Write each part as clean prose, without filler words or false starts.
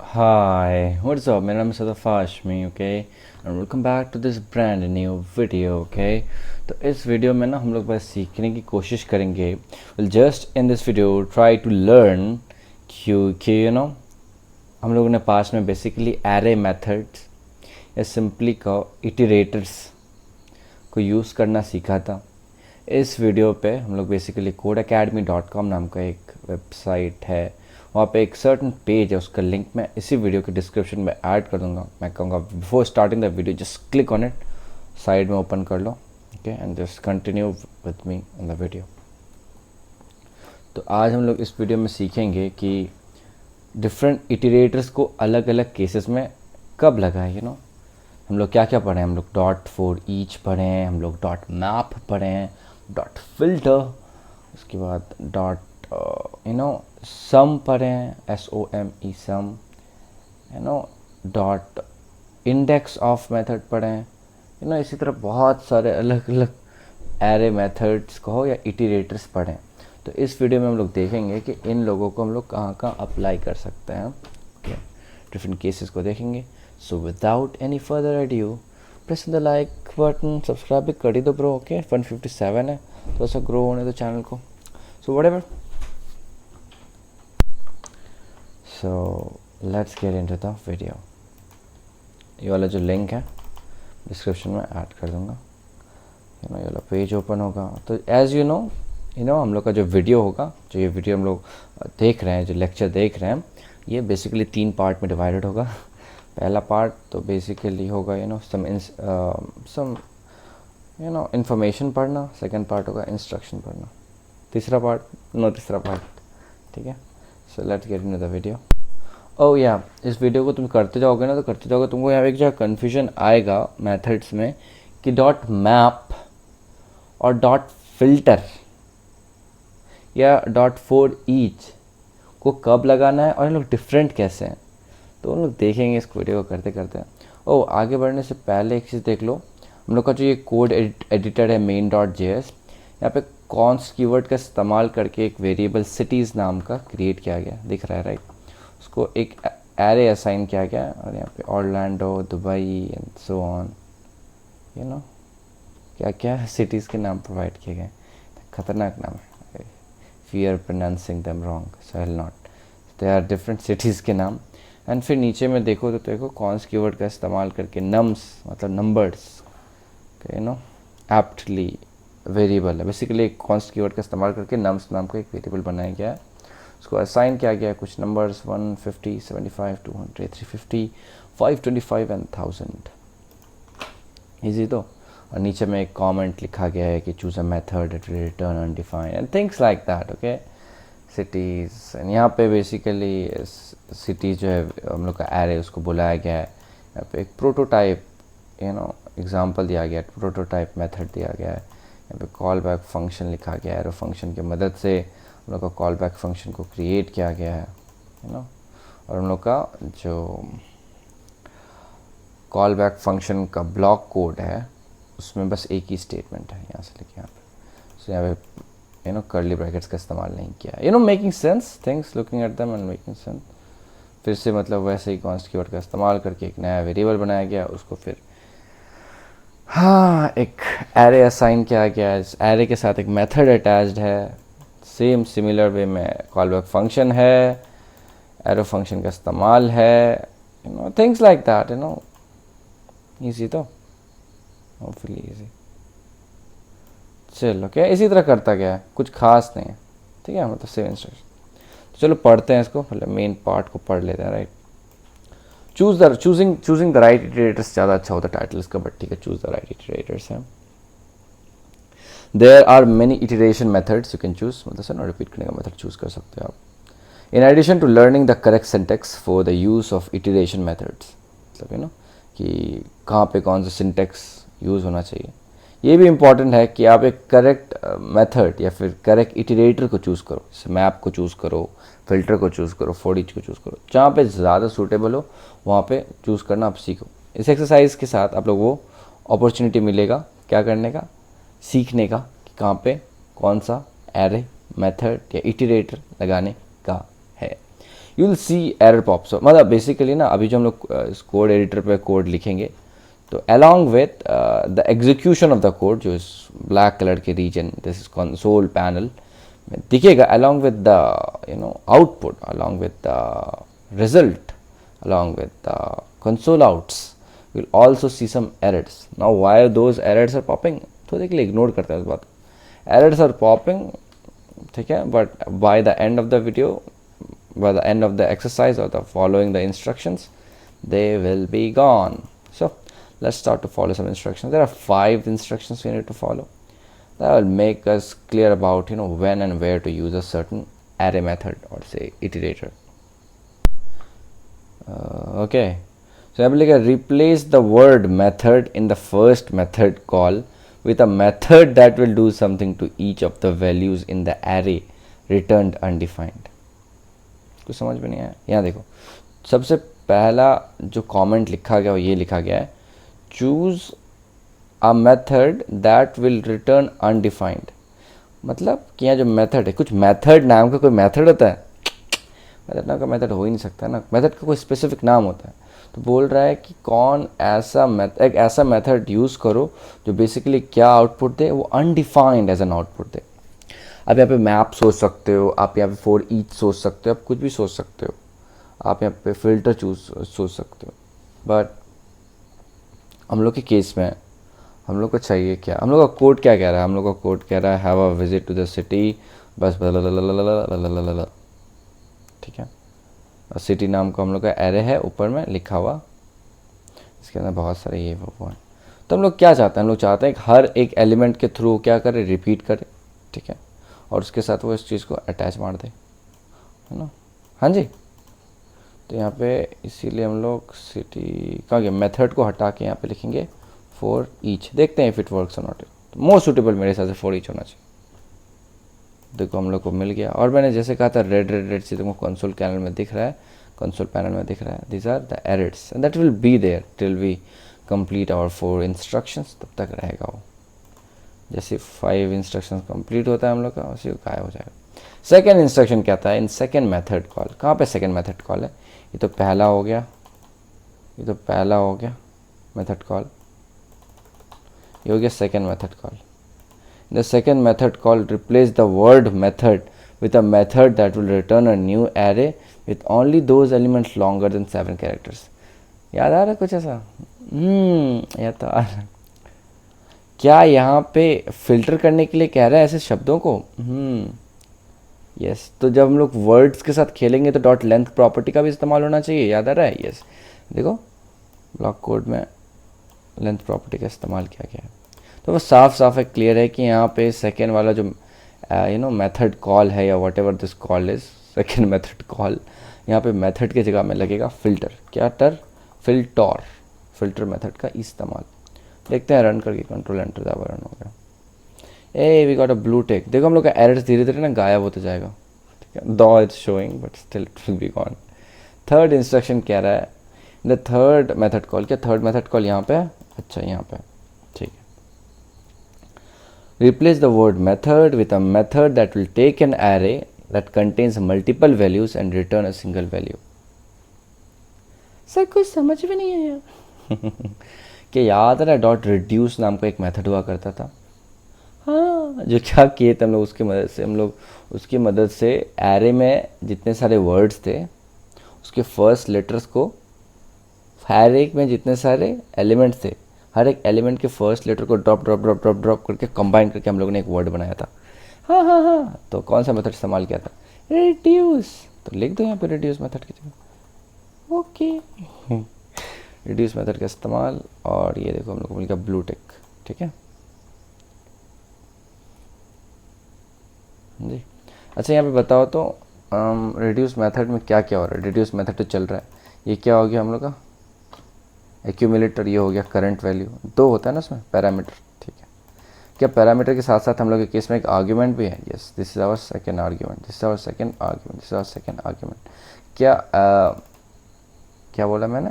Hi, what's up? मेरा नाम Sadafa Hashmi, okay, and welcome back to this brand new video, okay. तो इस video में ना हम लोग बस सीखने की कोशिश करेंगे। Will just in this video try to learn क्योंकि हम लोगों ने पास्ट में बेसिकली एरे मेथड्स या सिंपली का इटरेटर्स को यूज़ करना सीखा था। इस वीडियो पे हम लोग बेसिकली codeacademy.com नाम का एक वेबसाइट है, वहाँ पे एक सर्टन पेज है, उसका लिंक मैं इसी वीडियो के डिस्क्रिप्शन में ऐड कर दूंगा। मैं कहूँगा before starting the video just click on it, side में ओपन कर लो, okay, and just continue with me in the video. तो आज हम लोग इस वीडियो में सीखेंगे कि डिफरेंट इटरेटर्स को अलग अलग केसेस में कब लगाए। हम लोग क्या क्या पढ़े हैं। हम लोग डॉट फॉर ईच पढ़े हैं, हम लोग डॉट मैप पढ़े हैं, डॉट फिल्टर, उसके बाद डॉट सम पढ़े हैं, SOME some, dot index of method पढ़े हैं, इसी तरह बहुत सारे अलग अलग एरे मेथड्स कहो या इटरेटर्स पढ़े हैं। तो इस वीडियो में हम लोग देखेंगे कि इन लोगों को हम लोग कहाँ कहाँ अप्लाई कर सकते हैं, ओके, डिफरेंट केसेस को देखेंगे। So without any further edu press the like button, subscribe भी कर ही दो ब्रो, ओके। 157 है, थोड़ा सा ग्रो होने दो चैनल को। So whatever, so let's get into the video. ये वाला जो लिंक है डिस्क्रिप्शन में ऐड कर दूंगा। ये वाला पेज ओपन होगा। तो एज यू नो हम लोग का जो वीडियो होगा, जो ये वीडियो हम लोग देख रहे हैं, जो लेक्चर देख रहे हैं, ये बेसिकली 3 पार्ट में डिवाइडेड होगा। पहला पार्ट तो बेसिकली होगा सम इंफॉर्मेशन पढ़ना, सेकंड पार्ट होगा इंस्ट्रक्शन पढ़ना, तीसरा पार्ट, ठीक है। So let's get into the video. Oh yeah, इस वीडियो को तुम करते जाओगे ना, तो करते जाओगे, तुमको यहाँ एक जगह कन्फ्यूजन आएगा मेथड्स में कि डॉट मैप और डॉट फिल्टर या डॉट फॉर ईच को कब लगाना है और इन लोग डिफरेंट कैसे हैं। तो हम लोग देखेंगे इस वीडियो को करते करते। आगे बढ़ने से पहले एक चीज़ देख लो। हम लोग का जो ये कोड एडिटर है main.js, यहाँ पे कॉन्स्ट कीवर्ड का इस्तेमाल करके एक वेरिएबल सिटीज़ नाम का क्रिएट किया गया, दिख रहा है राइट। उसको एक एरे असाइन किया गया और यहाँ पे Orlando, Dubai and so on, क्या क्या सिटीज़ के नाम प्रोवाइड किए गए। खतरनाक नाम है, fear pronouncing them wrong, so I will not. They are different cities के नाम। एंड फिर नीचे में देखो तो देखो कॉन्स्ट कीवर्ड का इस्तेमाल करके नम्स मतलब नंबर्स एप्टली वेरिएबल है, बेसिकली एक कॉन्स्ट कीवर्ड का इस्तेमाल करके नम्स नाम का एक वेरिएबल बनाया गया है। उसको असाइन किया गया है कुछ नंबर्स 150, 75, 200, 350, 525 एंड 1000। ईजी तो। और नीचे में एक कमेंट लिखा गया है कि choose a method that will return undefined and things like that, okay. Cities, यहाँ पे बेसिकली सिटीज़ जो है हम लोग का एरे, उसको बुलाया गया है। यहाँ पे एक प्रोटोटाइप एग्जांपल दिया गया है, प्रोटोटाइप मेथड दिया गया है। यहाँ पे कॉल बैक फंक्शन लिखा गया है, एरो फंक्शन की मदद से हम लोग का कॉल बैक फंक्शन को क्रिएट किया गया है, और हम लोग का जो कॉल बैक फंक्शन का ब्लॉक कोड है उसमें बस एक ही स्टेटमेंट है, यहाँ से लेके यहाँ पे। सो यहाँ पे कर्ली ब्रैकेट्स का इस्तेमाल नहीं किया, making sense, things looking at them and making sense. फिर से मतलब वैसे ही कॉन्स्ट कीवर्ड का इस्तेमाल करके एक नया वेरिएबल बनाया गया, उसको फिर एक एरे असाइन किया गया। इस एरे के साथ एक मेथड अटैच्ड है, सेम सिमिलर वे में कॉल बैक फंक्शन है, एरो फंक्शन का इस्तेमाल है, थिंग्स लाइक दैट, ईजी तो, होपफुली ईजी। चलो क्या इसी तरह करता गया है, कुछ खास नहीं है, ठीक है, मतलब सेम इंस्ट्रक्शन। तो चलो पढ़ते हैं इसको, मतलब मेन पार्ट को पढ़ लेते हैं, राइट। चूजिंग द राइट इटरेटर्स ज़्यादा अच्छा होता है टाइटल इसका, बट ठीक है, चूज द राइट इटरेटर्स है। There are many iteration methods you can choose, मतलब सर रिपीट करने का मेथड चूज कर सकते हो आप। In addition to learning the correct syntax for the use of iteration methods, मतलब कि कहाँ पे कौन सा सिंटेक्स यूज़ होना चाहिए। ये भी इम्पॉर्टेंट है कि आप एक करेक्ट मेथड या फिर करेक्ट इटरेटर को चूज़ करो, जैसे मैप को चूज़ करो, फिल्टर को चूज़ करो, फॉर ईच को चूज़ करो, जहाँ पे ज़्यादा सूटेबल हो वहाँ पे चूज़ करना आप सीखो। इस एक्सरसाइज के साथ आप लोग वो अपॉर्चुनिटी मिलेगा क्या करने का, सीखने का, कि कहाँ पे कौन सा एरे मेथड या इटरेटर लगाने का है। You will see error pops up. मतलब बेसिकली ना अभी जो हम लोग इस कोड एडिटर पे कोड लिखेंगे तो along with the execution of the code, जो इस ब्लैक कलर के region this is console panel में दिखेगा, along with the output, along with the result, along with the console outs, we'll also see some errors. Now why those errors are popping, तो देखिए ignore करते हैं इस बात, errors are popping, ठीक है, but by the end of the video, by the end of the exercise or the following the instructions, they will be gone. So let's start to follow some instructions. There are 5 instructions we need to follow that will make us clear about when and where to use a certain array method or say iterator. Okay, so I will replace the word method in the first method call with a method that will do something to each of the values in the array returned undefined. कुछ समझ में नहीं आया? यहाँ देखो, सबसे पहला जो कमेंट लिखा गया वो ये लिखा गया है, choose a method that will return undefined. मतलब कि यहाँ जो मेथड है, कुछ मेथड नाम का कोई मेथड होता है? मेथड नाम का मेथड हो ही नहीं सकता ना, मेथड का कोई स्पेसिफिक नाम होता है। तो बोल रहा है कि कौन ऐसा एक ऐसा मेथड यूज़ करो जो बेसिकली क्या आउटपुट दे, वो अनडिफाइंड एज एन आउटपुट दे। आप यहाँ पे मैप सोच सकते हो, आप यहाँ पे फॉर ईच सोच सकते हो, आप कुछ भी सोच सकते हो, आप यहाँ पे फिल्टर सोच सकते हो। बट हम लोग के केस में हम लोग को चाहिए क्या, हम लोग का कोड क्या कह रहा है? हम लोग का कोड कह रहा है have a visit to the city, बस ठीक है। और सिटी नाम का हम लोग का एरे है ऊपर में लिखा हुआ, इसके अंदर बहुत सारे ये वो हैं। तो हम लोग क्या चाहते हैं? हम लोग चाहते हैं कि हर एक एलिमेंट के थ्रू क्या करे, रिपीट करे, ठीक है, और उसके साथ वो इस चीज़ को अटैच मार दे, है ना? हाँ जी। तो यहाँ पे इसीलिए हम लोग सिटी कहाँ गया, मेथड को हटा के यहाँ पे लिखेंगे फॉर ईच। देखते हैं इफ़ इट वर्क्स और नॉट। मोस्ट सूटेबल मेरे हिसाब से फॉर ईच होना चाहिए। देखो हम लोग को मिल गया, और मैंने जैसे कहा था रेड रेड रेड चीज़ों को कंसोल पैनल में दिख रहा है, कंसोल पैनल में दिख रहा है, these are the errors and that will be there till we complete our 4 instructions. तब तक रहेगा वो, जैसे 5 इंस्ट्रक्शंस कंप्लीट होता है हम लोग का, उसी को गायब हो जाएगा। सेकेंड इंस्ट्रक्शन क्या था? इन सेकेंड मेथड कॉल, कहाँ पे सेकेंड मेथड कॉल है? ये तो पहला हो गया, ये तो पहला हो गया मेथड कॉल, ये हो गया second method call. The second method call replace the word method with a method that will return a new array with only those elements longer than 7 characters. याद आ रहा है कुछ ऐसा? याद तो आ रहा है। क्या यहाँ पे फिल्टर करने के लिए कह रहा है ऐसे शब्दों को? यस। तो जब हम लोग वर्ड्स के साथ खेलेंगे तो डॉट लेंथ प्रॉपर्टी का भी इस्तेमाल होना चाहिए, याद आ रहा है? यस। देखो ब्लॉक कोड में लेंथ प्रॉपर्टी का इस्तेमाल किया गया है। तो वो साफ साफ है, क्लियर है कि यहाँ पे सेकेंड वाला जो मेथड कॉल है या what ever this call is, second method call, यहाँ पे मेथड की जगह में लगेगा फिल्टर। क्या फिल्टर, फिल्टर मेथड का इस्तेमाल। देखते हैं रन करके, कंट्रोल एंटर दबा, रन हो गया। Ah we got a blue tick. देखो हम लोग का एरर्स धीरे धीरे ना गायब होते जाएगा, ठीक है, दो it's showing but still it will be gone. Third instruction कह रहा है द थर्ड मेथड कॉल, क्या थर्ड मेथड कॉल यहाँ पे है? अच्छा यहाँ पे, ठीक है। Replace the word method with a method that will take an array that contains multiple values and return a single value. Sir कुछ समझ में नहीं आया। क्या याद है डॉट रिड्यूस नाम का एक मेथड हुआ करता था? हाँ, जो क्या किए थे हम लोग उसकी मदद से एरे में जितने सारे वर्ड्स थे उसके फर्स्ट लेटर्स को, हर एक में जितने सारे एलिमेंट्स थे हर एक एलिमेंट के फर्स्ट लेटर को ड्रॉप करके कंबाइन करके हम लोगों ने एक वर्ड बनाया था। हाँ। तो कौन सा मेथड इस्तेमाल किया था? रिड्यूस। तो लिख दो यहाँ पे रिड्यूस मेथड की जगह। ओके, रिड्यूस मेथड का इस्तेमाल, और ये देखो हम लोग को मिल गया ब्लू टिक, ठीक है जी। अच्छा यहाँ पे बताओ तो रिड्यूस मेथड में क्या क्या हो रहा है? रिड्यूस मेथड तो चल रहा है, ये क्या हो गया हम लोग का एक्यूमुलेटर, ये हो गया करंट वैल्यू। 2 होता है ना उसमें पैरामीटर, ठीक है। क्या पैरामीटर के साथ साथ हम लोग के केस में एक आर्ग्यूमेंट भी है? Yes, this is our second argument, this is our second argument, this is our second argument. क्या बोला मैंने?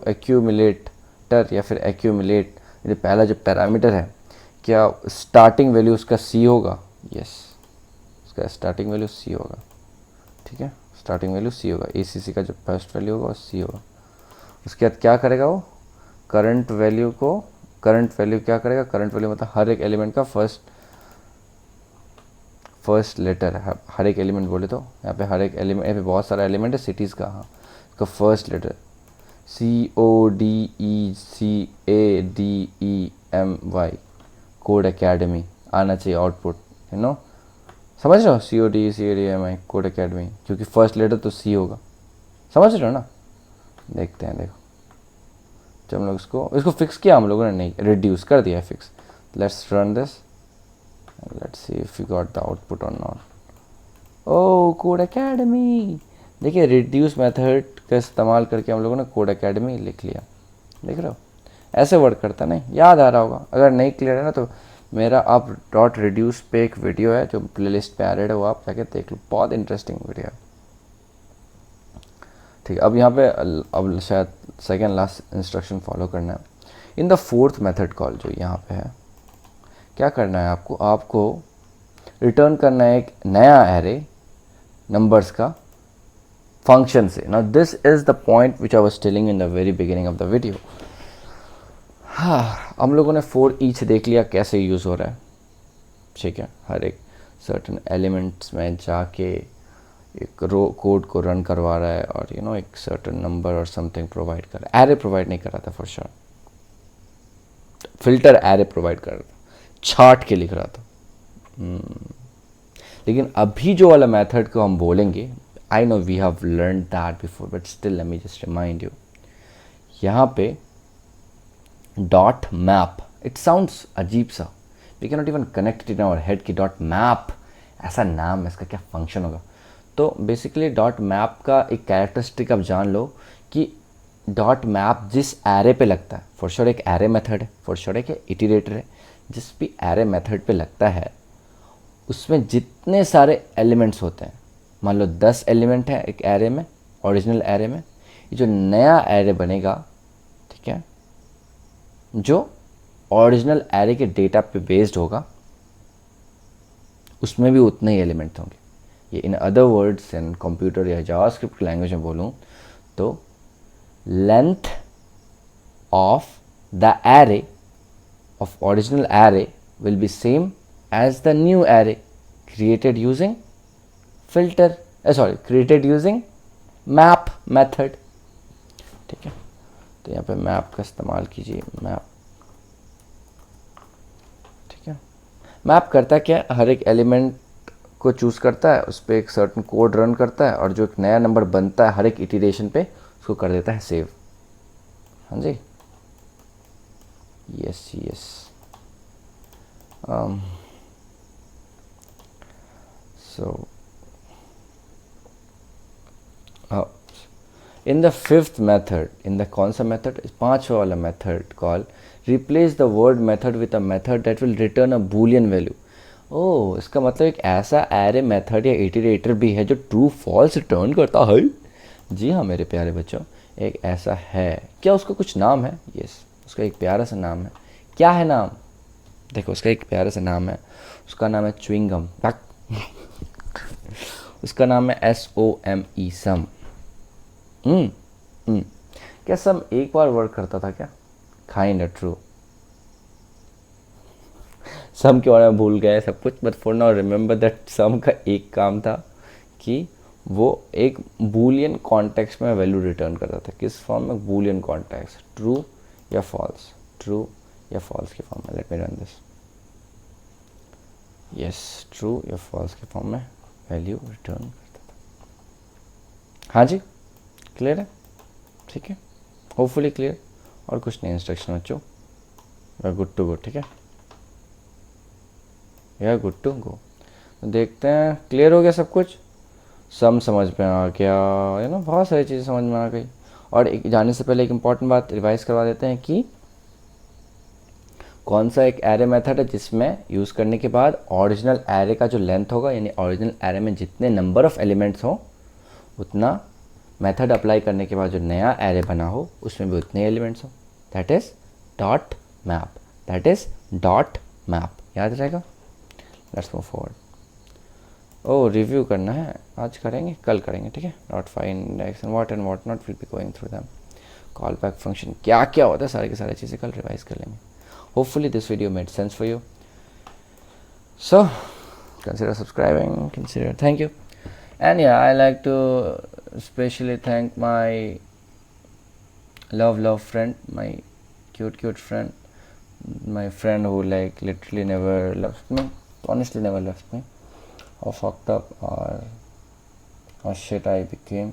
एक्यूमुलेटर या फिर एक्यूमुलेट, ये पहला जो पैरामीटर है, क्या स्टार्टिंग वैल्यू उसका सी होगा? यस, उसका स्टार्टिंग वैल्यू सी होगा, ठीक है। स्टार्टिंग वैल्यू सी होगा, ACC का जो फर्स्ट वैल्यू होगा वो सी होगा। उसके बाद क्या करेगा वो, करंट वैल्यू क्या करेगा, करंट वैल्यू मतलब हर एक एलिमेंट का फर्स्ट लेटर है, हर एक एलिमेंट बोले तो यहाँ पे हर एक एलिमेंट, यहाँ पे बहुत सारा एलिमेंट है सिटीज़ का, हाँ उसका first letter CODECADEMY, code academy आना चाहिए आउटपुट, समझ रहे हो, CODECADEMY कोड एकेडमी, क्योंकि फर्स्ट लेटर तो C होगा, समझ रहे हो ना। देखते हैं, देखो जब हम लोग इसको फिक्स किया हम लोगों ने, नहीं रिड्यूस कर दिया fix. Let's run this, let's see if you got the output और नॉट। ओह कोड एकेडमी, देखिए रिड्यूस मेथड का इस्तेमाल करके हम लोगों ने कोड एकेडमी लिख लिया, देख रहे हो ऐसे वर्क करता है, नहीं याद आ रहा होगा, अगर नहीं क्लियर है ना तो मेरा आप डॉट रिड्यूस पे एक वीडियो है जो प्लेलिस्ट पे एडेड है, वो आप जाके देख लो, बहुत इंटरेस्टिंग वीडियो है। ठीक है, अब यहाँ पे अब शायद सेकेंड लास्ट इंस्ट्रक्शन फॉलो करना है। In the fourth method call जो यहाँ पे है, क्या करना है आपको रिटर्न करना है एक नया एरे नंबर्स का फंक्शन से। Now this is the point which I was telling in the very beginning of the video. हाँ, हम लोगों ने फॉर ईच देख लिया कैसे यूज़ हो रहा है, ठीक है, हर एक सर्टन एलिमेंट्स में जाके एक रो कोड को रन करवा रहा है और एक सर्टन नंबर और समथिंग प्रोवाइड कर रहा है। एरे प्रोवाइड नहीं कर रहा था for sure, filter array provide कर रहा था, छाट के लिख रहा था। लेकिन अभी जो वाला मेथड को हम बोलेंगे, I know we have learn that before but still let me just remind you. यहाँ पे डॉट मैप, इट साउंड्स अजीब सा, we can not even connect in our head कि डॉट मैप ऐसा नाम है, इसका क्या फंक्शन होगा। तो बेसिकली डॉट मैप का एक कैरेक्टरिस्टिक आप जान लो कि डॉट मैप जिस एरे पे लगता है, फॉर श्योर एक एरे मेथड है, फॉर श्योर एक इटरेटर है, जिस भी एरे मेथड पे लगता है उसमें जितने सारे एलिमेंट्स होते हैं, मान लो 10 एलिमेंट है एक एरे में, ओरिजिनल एरे में, ये जो नया एरे बनेगा, ठीक है, जो ओरिजिनल एरे के डेटा पे बेस्ड होगा, उसमें भी उतने ही एलिमेंट होंगे। ये in other words in computer या जावास्क्रिप्ट लैंग्वेज में बोलूँ तो length of the array of original array will be same as the new array created using created using map method, ठीक है। तो यहाँ पे मैप का इस्तेमाल कीजिए, मैप, ठीक है। मैप करता क्या, हर एक एलिमेंट को चूज़ करता है, उस पर एक सर्टन कोड रन करता है और जो एक नया नंबर बनता है हर एक इटरेशन पे उसको कर देता है सेव। हाँ जी, yes so in the fifth method, in the कौन सा मेथड, पांचवा वाला method call replace the word method with a method that will return a boolean value। ओह, इसका मतलब एक ऐसा एरे मेथड या इटरेटर भी है जो ट्रू फॉल्स रिटर्न करता है। जी हाँ मेरे प्यारे बच्चों, एक ऐसा है। क्या उसका कुछ नाम है? यस, उसका एक प्यारा सा नाम है। क्या है नाम? देखो उसका एक प्यारा सा नाम है, उसका नाम है च्युइंगम। उसका नाम है SOME, सम। क्या सम एक बार वर्क करता था क्या? Kind true. सम के बारे में भूल गए सब कुछ, but for now remember that some का एक काम था कि वो एक बूलियन कॉन्टेक्स्ट में वैल्यू रिटर्न करता था। किस फॉर्म में? बूलियन कॉन्टेक्स्ट, ट्रू या फॉल्स, ट्रू या फॉल्स के फॉर्म में। Let me run this. Yes, true या फॉल्स के फॉर्म में वैल्यू रिटर्न करता था। हाँ जी, क्लियर है? ठीक है, होपफुली क्लियर। और कुछ नहीं इंस्ट्रक्शन बच्चों, we are good to go. ठीक है, we are good to go. तो देखते हैं क्लियर हो गया सब कुछ, सम समझ में आ गया, यू नो, बहुत सारी चीज़ें समझ में आ गई। और एक जाने से पहले एक इम्पॉर्टेंट बात रिवाइज करवा देते हैं कि कौन सा एक एरे मेथड है जिसमें यूज़ करने के बाद ओरिजिनल एरे का जो लेंथ होगा, यानी ओरिजिनल एरे में जितने नंबर ऑफ एलिमेंट्स हो उतना मेथड अप्लाई करने के बाद जो नया एरे बना हो उसमें भी उतने एलिमेंट्स हो। That is dot map, that is dot map. याद रहेगा? Let's move forward. Oh review करना है, आज करेंगे, कल करेंगे, ठीक है. Not fine index and what not will be going through them. Call back function क्या क्या होता है, सारे के सारे चीज़ें कल रिवाइज कर लेंगे. Hopefully this video made sense for you. So consider subscribing, consider, thank you. And yeah, I like to especially thank my love friend, my cute friend, my friend who like literally never left me, honestly never left me. How fucked up or shit I became.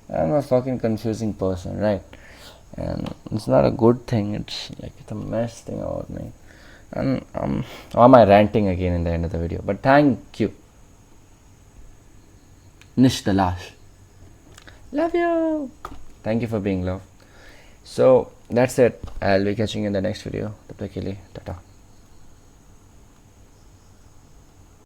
I'm a fucking confusing person, right? And it's not a good thing, it's like it's a mess thing about me. And why am I ranting again in the end of the video? But thank you, Nish Dalash. Love you. Thank you for being love. So that's it. I'll be catching you in the next video. Tata.